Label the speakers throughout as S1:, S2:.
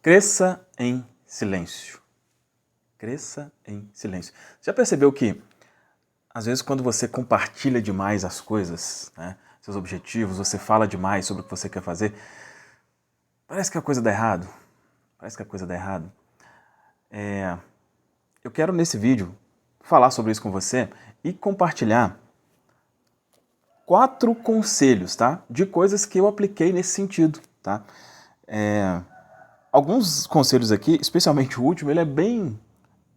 S1: Cresça em silêncio. Cresça em silêncio. Já percebeu que, às vezes, quando você compartilha demais as coisas, né, seus objetivos, você fala demais sobre o que você quer fazer, parece que a coisa dá errado. Parece que a coisa dá errado. Eu quero, nesse vídeo, falar sobre isso com você e compartilhar 4 conselhos, tá? De coisas que eu apliquei nesse sentido, tá? Alguns conselhos aqui, especialmente o último, ele é bem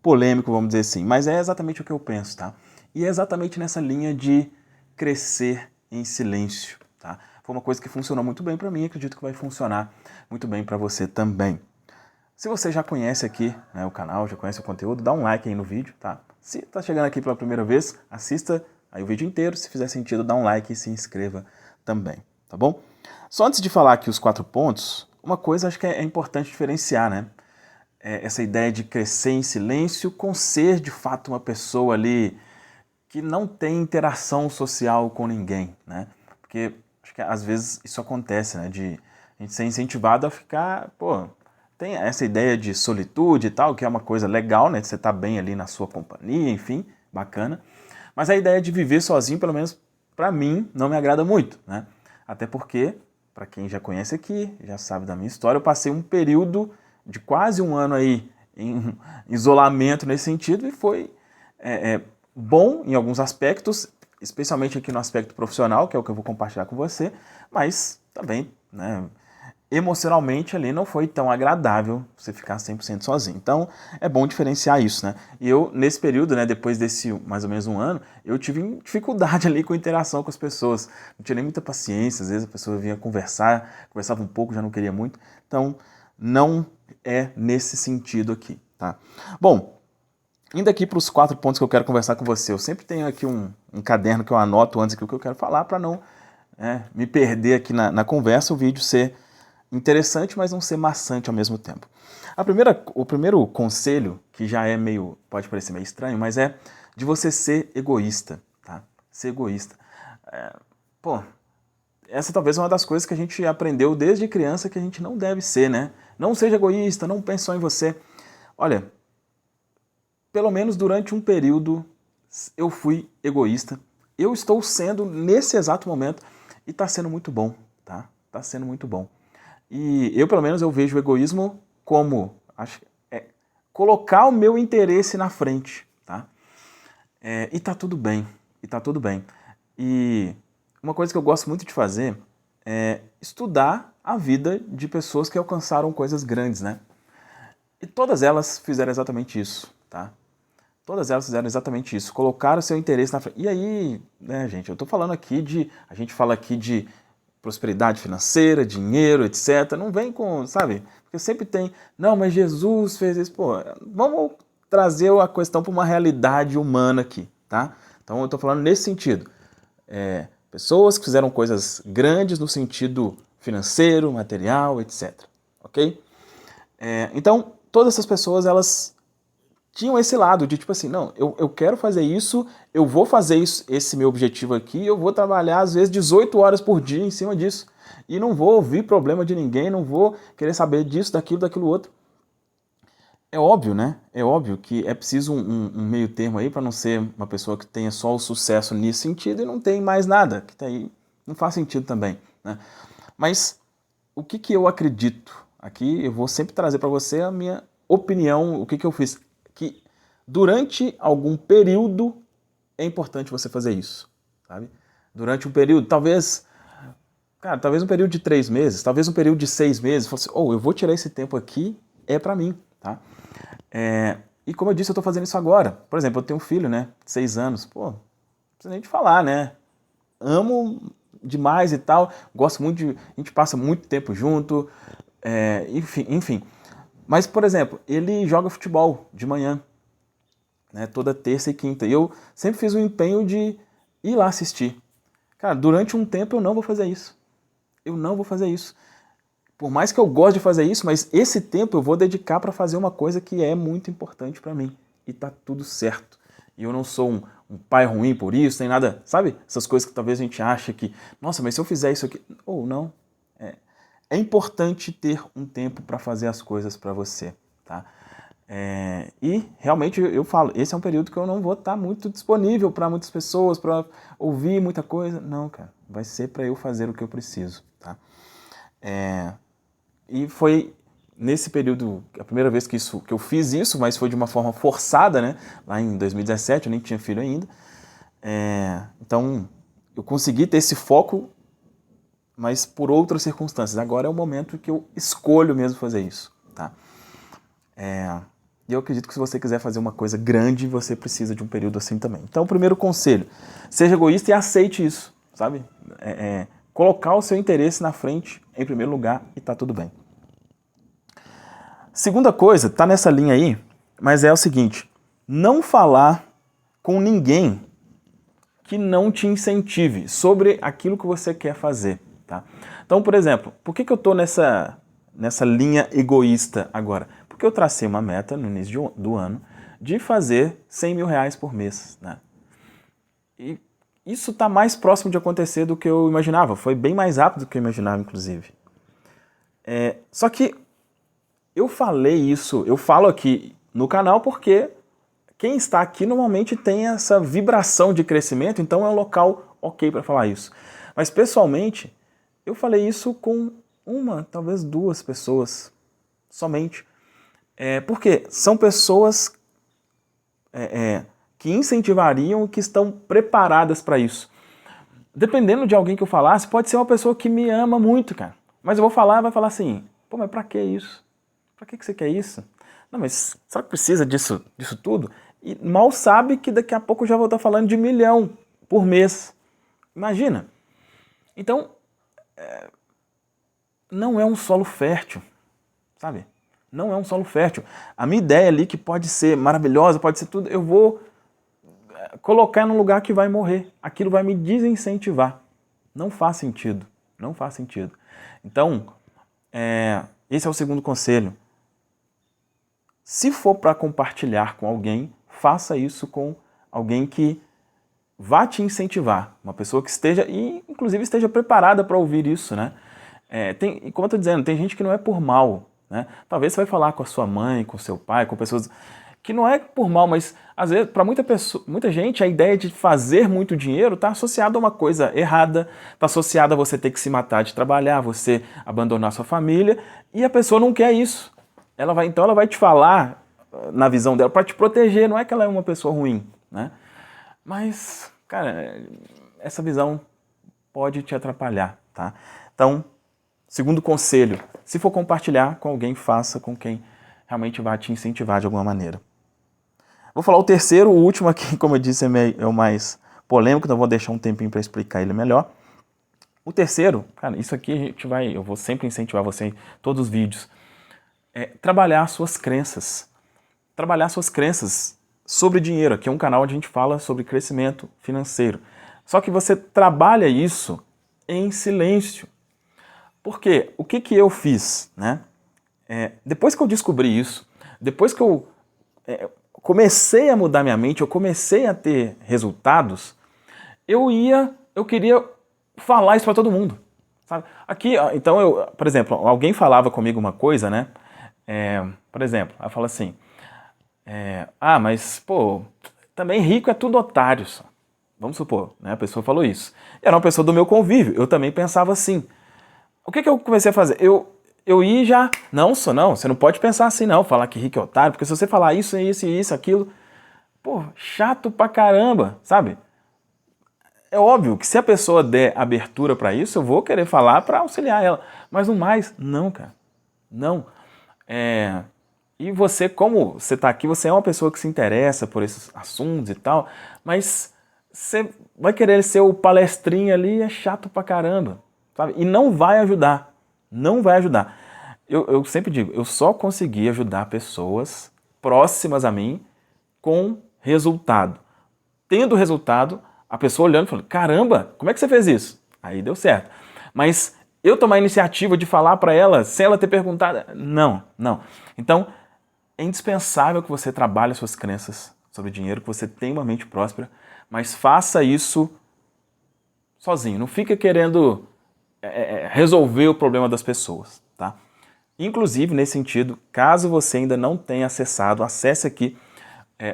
S1: polêmico, vamos dizer assim, mas é exatamente o que eu penso, tá? E é exatamente nessa linha de crescer em silêncio, tá? Foi uma coisa que funcionou muito bem para mim e acredito que vai funcionar muito bem para você também. Se você já conhece aqui, né, o canal, já conhece o conteúdo, dá um like aí no vídeo, tá? Se tá chegando aqui pela primeira vez, assista aí o vídeo inteiro, se fizer sentido, dá um like e se inscreva também, tá bom? Só antes de falar aqui os 4 pontos, uma coisa acho que é importante diferenciar, né? Essa ideia de crescer em silêncio com ser de fato uma pessoa ali que não tem interação social com ninguém, né? Porque acho que às vezes isso acontece, né? De a gente ser incentivado a ficar, pô, tem essa ideia de solitude e tal, que é uma coisa legal, né? Você tá bem ali na sua companhia, enfim, bacana. Mas a ideia de viver sozinho, pelo menos pra mim, não me agrada muito, né? Até porque, pra quem já conhece aqui, já sabe da minha história, eu passei um período de quase um ano aí em isolamento nesse sentido e foi bom em alguns aspectos, especialmente aqui no aspecto profissional, que é o que eu vou compartilhar com você, mas também, né, emocionalmente ali não foi tão agradável você ficar 100% sozinho. Então é bom diferenciar isso, né? E eu, nesse período, né, depois desse mais ou menos um ano, eu tive dificuldade ali com a interação com as pessoas. Não tinha nem muita paciência, às vezes a pessoa vinha conversar, conversava um pouco, já não queria muito. Então não é nesse sentido aqui, tá? Bom, indo aqui para os 4 pontos que eu quero conversar com você. Eu sempre tenho aqui um caderno que eu anoto antes aqui o que eu quero falar para não me perder aqui na conversa, o vídeo ser interessante, mas não ser maçante ao mesmo tempo. O primeiro conselho, que já é meio, pode parecer meio estranho, mas é de você ser egoísta, tá? Ser egoísta. Pô, essa talvez é uma das coisas que a gente aprendeu desde criança que a gente não deve ser, né? Não seja egoísta, não pense só em você. Olha, pelo menos durante um período eu fui egoísta. Eu estou sendo nesse exato momento e está sendo muito bom, tá? Está sendo muito bom. E eu, pelo menos, eu vejo o egoísmo como colocar o meu interesse na frente, tá? E tá tudo bem, e tá tudo bem. E uma coisa que eu gosto muito de fazer é estudar a vida de pessoas que alcançaram coisas grandes, né? E todas elas fizeram exatamente isso, tá? Todas elas fizeram exatamente isso, colocaram seu interesse na frente. E aí, né, gente, eu tô falando aqui a gente fala aqui de prosperidade financeira, dinheiro, etc. Não vem com, sabe? Porque sempre tem, não, mas Jesus fez isso. Pô, vamos trazer a questão para uma realidade humana aqui, tá? Então eu tô falando nesse sentido. Pessoas que fizeram coisas grandes no sentido financeiro, material, etc. Ok? Então, todas essas pessoas, elas tinham esse lado de tipo assim, não, eu quero fazer isso, eu vou fazer isso, esse meu objetivo aqui, eu vou trabalhar às vezes 18 horas por dia em cima disso e não vou ouvir problema de ninguém, não vou querer saber disso, daquilo outro. É óbvio, né? É óbvio que é preciso um meio termo aí para não ser uma pessoa que tenha só o sucesso nesse sentido e não tem mais nada, que tá aí, não faz sentido também, né? Mas o que eu acredito? Aqui eu vou sempre trazer para você a minha opinião, o que eu fiz. Que durante algum período é importante você fazer isso, sabe? Durante um período, talvez, cara, talvez um período de 3 meses, talvez um período de 6 meses, você, eu vou tirar esse tempo aqui, é para mim, tá? E como eu disse, eu tô fazendo isso agora. Por exemplo, eu tenho um filho, né, de 6 anos, pô, não precisa nem de falar, né? Amo demais e tal, gosto muito de, a gente passa muito tempo junto, enfim. Mas, por exemplo, ele joga futebol de manhã, né, toda terça e quinta. E eu sempre fiz o empenho de ir lá assistir. Cara, durante um tempo eu não vou fazer isso. Eu não vou fazer isso. Por mais que eu goste de fazer isso, mas esse tempo eu vou dedicar para fazer uma coisa que é muito importante para mim. E tá tudo certo. E eu não sou um pai ruim por isso, nem nada, sabe? Essas coisas que talvez a gente acha que, nossa, mas se eu fizer isso aqui... Ou não. é importante ter um tempo para fazer as coisas para você, tá? E realmente eu falo, esse é um período que eu não vou estar muito disponível para muitas pessoas, para ouvir muita coisa. Não, cara, vai ser para eu fazer o que eu preciso, tá? E foi nesse período, a primeira vez que eu fiz isso, mas foi de uma forma forçada, né? Lá em 2017, eu nem tinha filho ainda. Então, eu consegui ter esse foco, mas por outras circunstâncias. Agora é o momento que eu escolho mesmo fazer isso, tá? E eu acredito que se você quiser fazer uma coisa grande, você precisa de um período assim também. Então, o primeiro conselho, seja egoísta e aceite isso, sabe? Colocar o seu interesse na frente, em primeiro lugar, e tá tudo bem. Segunda coisa, tá nessa linha aí, mas é o seguinte, não falar com ninguém que não te incentive sobre aquilo que você quer fazer, tá? Então, por exemplo, por que eu tô nessa linha egoísta agora? Porque eu tracei uma meta no início do ano de fazer 100 mil reais por mês, né? E isso está mais próximo de acontecer do que eu imaginava. Foi bem mais rápido do que eu imaginava, inclusive. Só que eu falo aqui no canal porque quem está aqui normalmente tem essa vibração de crescimento, então é um local ok para falar isso. Mas pessoalmente, eu falei isso com uma, talvez duas pessoas somente. Porque são pessoas que incentivariam, que estão preparadas para isso. Dependendo de alguém que eu falasse, pode ser uma pessoa que me ama muito, cara. Mas eu vou falar, vai falar assim, pô, mas pra que isso? Pra que você quer isso? Não, mas será que precisa disso tudo? E mal sabe que daqui a pouco eu já vou estar falando de 1 milhão por mês. Imagina. Então, não é um solo fértil, sabe? Não é um solo fértil. A minha ideia ali, que pode ser maravilhosa, pode ser tudo, eu vou colocar num lugar que vai morrer. Aquilo vai me desincentivar. Não faz sentido. Não faz sentido. Então, esse é o segundo conselho. Se for para compartilhar com alguém, faça isso com alguém que vá te incentivar. Uma pessoa que esteja, e inclusive esteja preparada para ouvir isso, né? Como eu estou dizendo, tem gente que não é por mal, né? Talvez você vai falar com a sua mãe, com o seu pai, com pessoas que não é por mal, mas às vezes para muita gente a ideia de fazer muito dinheiro está associada a uma coisa errada, está associada a você ter que se matar de trabalhar, você abandonar sua família, e a pessoa não quer isso. Então ela vai te falar, na visão dela, para te proteger, não é que ela é uma pessoa ruim, né? Mas, cara, essa visão pode te atrapalhar, tá? Então, segundo conselho, se for compartilhar com alguém, faça com quem realmente vai te incentivar de alguma maneira. Vou falar o terceiro, o último aqui, como eu disse, é o mais polêmico, então vou deixar um tempinho para explicar ele melhor. O terceiro, cara, isso aqui eu vou sempre incentivar você em todos os vídeos, trabalhar suas crenças. Trabalhar suas crenças sobre dinheiro. Aqui é um canal onde a gente fala sobre crescimento financeiro. Só que você trabalha isso em silêncio. Por quê? O que eu fiz, né? Depois que eu descobri isso, depois que eu comecei a mudar minha mente, eu comecei a ter resultados, eu queria falar isso para todo mundo, sabe? Aqui, então, por exemplo, alguém falava comigo uma coisa, né? Por exemplo, ela fala assim, mas, pô, também rico é tudo otário só. Vamos supor, né? A pessoa falou isso. Era uma pessoa do meu convívio, eu também pensava assim. O que eu comecei a fazer? Eu ia e já, não, você não pode pensar assim não, falar que rico é otário, porque se você falar isso, aquilo, pô, chato pra caramba, sabe? É óbvio que se a pessoa der abertura pra isso, eu vou querer falar pra auxiliar ela, mas no mais, não, cara, não. E você, como você tá aqui, você é uma pessoa que se interessa por esses assuntos e tal, mas você vai querer ser o palestrinho ali, é chato pra caramba, sabe? E não vai ajudar, não vai ajudar. Eu sempre digo, eu só consegui ajudar pessoas próximas a mim com resultado. Tendo resultado, a pessoa olhando e falando, caramba, como é que você fez isso? Aí deu certo. Mas eu tomar a iniciativa de falar para ela sem ela ter perguntado, não. Então, é indispensável que você trabalhe as suas crenças sobre dinheiro, que você tenha uma mente próspera, mas faça isso sozinho. Não fica querendo resolver o problema das pessoas, tá? Inclusive, nesse sentido, caso você ainda não tenha acessado, acesse aqui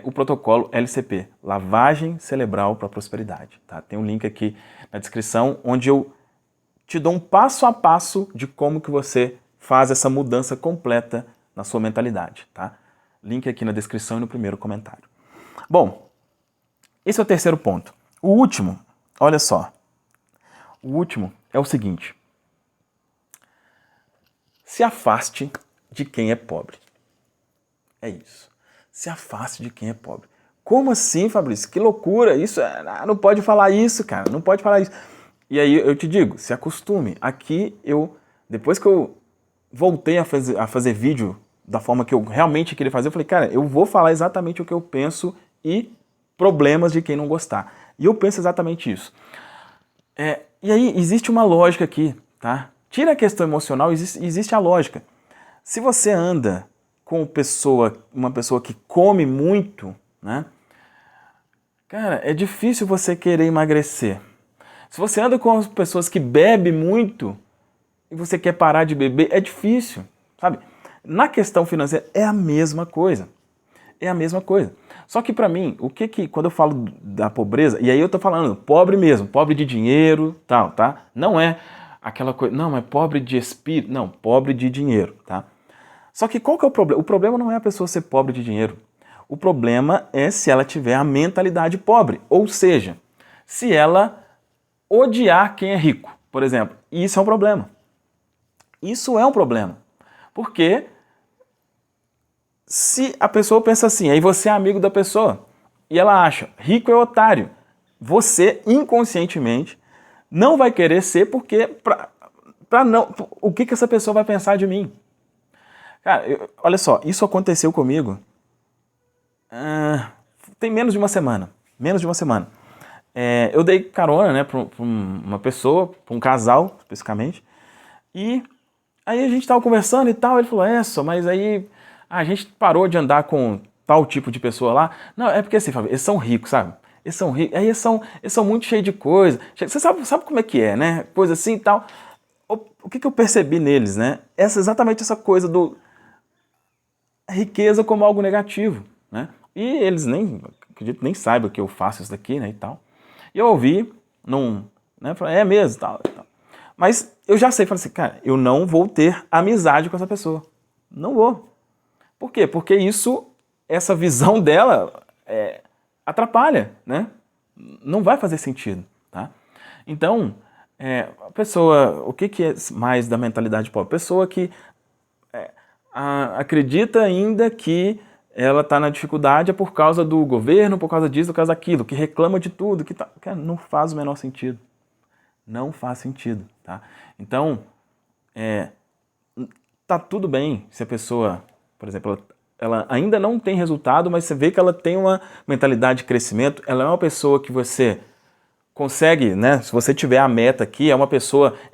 S1: o protocolo LCP, Lavagem Cerebral para a Prosperidade. Tá? Tem um link aqui na descrição, onde eu te dou um passo a passo de como que você faz essa mudança completa na sua mentalidade. Tá? Link aqui na descrição e no primeiro comentário. Bom, esse é o terceiro ponto. O último, olha só, o último é o seguinte: se afaste de quem é pobre. É isso. Se afaste de quem é pobre. Como assim, Fabrício? Que loucura! Isso não pode falar isso, cara. Não pode falar isso. E aí eu te digo, se acostume. Aqui depois que eu voltei a fazer vídeo da forma que eu realmente queria fazer, eu falei, cara, eu vou falar exatamente o que eu penso e problemas de quem não gostar. E eu penso exatamente isso. E aí existe uma lógica aqui, tá? Tira a questão emocional, existe a lógica. Se você anda com uma pessoa que come muito, né? Cara, é difícil você querer emagrecer. Se você anda com pessoas que bebem muito e você quer parar de beber, é difícil, sabe? Na questão financeira é a mesma coisa. É a mesma coisa. Só que pra mim, quando eu falo da pobreza, e aí eu tô falando pobre mesmo, pobre de dinheiro, tal, tá? Não é aquela coisa, não, é pobre de espírito, não, pobre de dinheiro, tá? Só que qual que é o problema? O problema não é a pessoa ser pobre de dinheiro. O problema é se ela tiver a mentalidade pobre. Ou seja, se ela odiar quem é rico, por exemplo. Isso é um problema. Isso é um problema. Porque se a pessoa pensa assim, aí você é amigo da pessoa, e ela acha, rico é otário, você inconscientemente não vai querer ser porque o que essa pessoa vai pensar de mim? Cara, olha só, isso aconteceu comigo tem menos de uma semana. Menos de uma semana. Eu dei carona, né, pra uma pessoa, pra um casal, especificamente, e aí a gente tava conversando e tal, ele falou, mas aí a gente parou de andar com tal tipo de pessoa lá. Não, é porque assim, Fábio, eles são ricos, sabe? Eles são ricos, aí eles são muito cheios de coisa. Você sabe como é que é, né? Coisa assim e tal. O que eu percebi neles, né? Exatamente essa coisa do riqueza como algo negativo, né? E eles acredito, nem saibam que eu faço isso daqui, né, e tal. E eu ouvi, né, falei, é mesmo, tal, tal. Mas eu já sei, falei assim, cara, eu não vou ter amizade com essa pessoa. Não vou. Por quê? Porque essa visão dela atrapalha, né? Não vai fazer sentido, tá? Então, a pessoa, o que é mais da mentalidade pobre? A pessoa que acredita ainda que ela está na dificuldade por causa do governo, por causa disso, por causa daquilo, que reclama de tudo, que cara, não faz o menor sentido. Não faz sentido, tá? Então, tá tudo bem se a pessoa, por exemplo, ela ainda não tem resultado, mas você vê que ela tem uma mentalidade de crescimento, ela é uma pessoa que você consegue, né? Se você tiver a meta aqui, é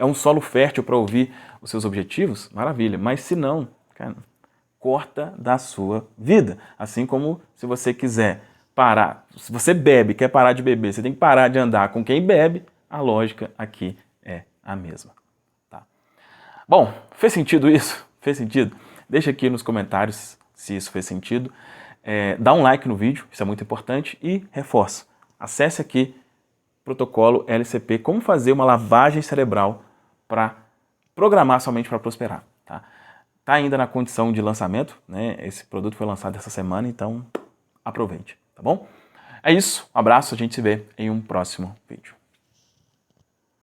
S1: um solo fértil para ouvir os seus objetivos, maravilha. Mas se não, cara, corta da sua vida. Assim como se você quiser parar, se você bebe, quer parar de beber, você tem que parar de andar com quem bebe, a lógica aqui é a mesma. Tá? Bom, fez sentido isso? Fez sentido? Deixa aqui nos comentários se isso fez sentido. Dá um like no vídeo, isso é muito importante. E reforça, acesse aqui protocolo LCP, como fazer uma lavagem cerebral para programar sua mente para prosperar. Tá? Tá ainda na condição de lançamento, né? Esse produto foi lançado essa semana, então aproveite, tá bom? É isso, um abraço, a gente se vê em um próximo vídeo.